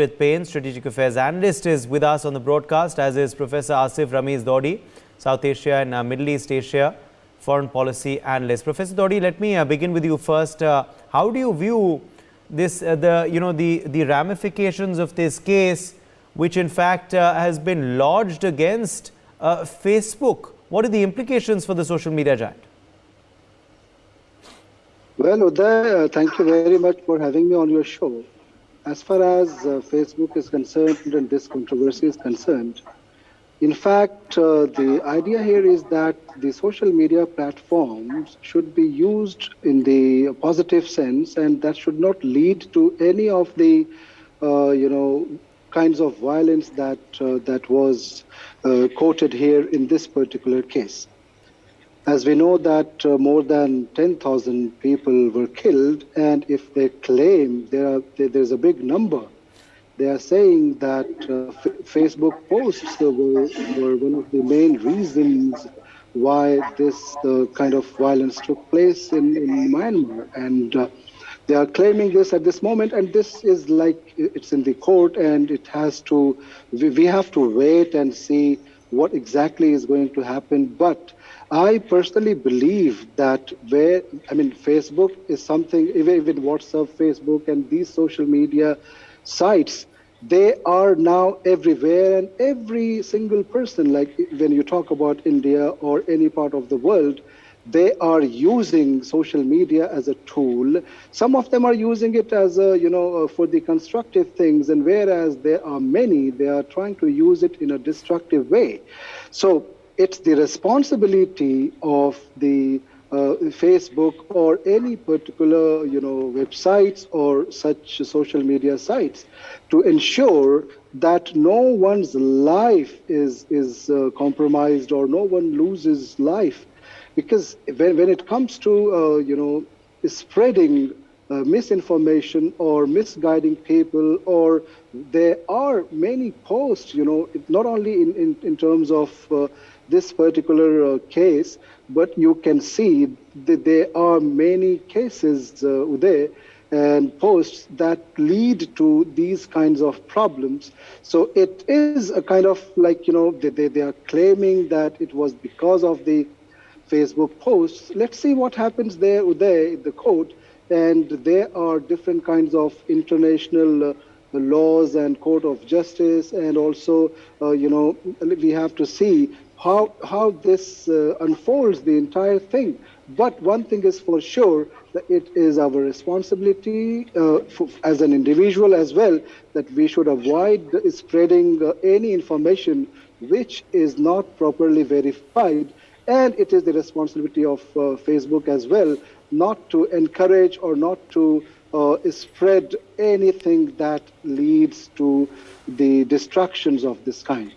With Payne, Strategic Affairs Analyst, is with us on the broadcast, as is Professor Asif Ramiz Dodi, South Asia and Middle East Asia Foreign Policy Analyst. Professor Dodi, let me begin with you first. How do you view this, the ramifications of this case, which in fact has been lodged against Facebook? What are the implications for the social media giant? Well, Uday, thank you very much for having me on your show. As far as Facebook is concerned and this controversy is concerned, in fact, the idea here is that the social media platforms should be used in the positive sense, and that should not lead to any of the, kinds of violence that was quoted here in this particular case. As we know that more than 10,000 people were killed, and if they claim there's a big number, they are saying that Facebook posts were one of the main reasons why this kind of violence took place in Myanmar. And they are claiming this at this moment, and this is like it's in the court, and it has to, we have to wait and see what exactly is going to happen. But I personally believe that Facebook is something, even WhatsApp, Facebook, and these social media sites, they are now everywhere, and every single person, like when you talk about India or any part of the world, they are using social media as a tool. Some of them are using it as for the constructive things, and whereas there are many, they are trying to use it in a destructive way. So it's the responsibility of the Facebook or any particular websites or such social media sites to ensure that no one's life is compromised or no one loses life. Because when it comes to spreading misinformation or misguiding people, or there are many posts, not only in terms of this particular case, but you can see that there are many cases, Uday, and posts that lead to these kinds of problems. So it is a kind of like, they are claiming that it was because of the Facebook posts. Let's see what happens there, Uday, in the court. And there are different kinds of international laws and court of justice, and also, we have to see how this unfolds, the entire thing. But one thing is for sure, that it is our responsibility as an individual as well, that we should avoid spreading any information which is not properly verified. And it is the responsibility of Facebook as well not to encourage or not to spread anything that leads to the destructions of this kind.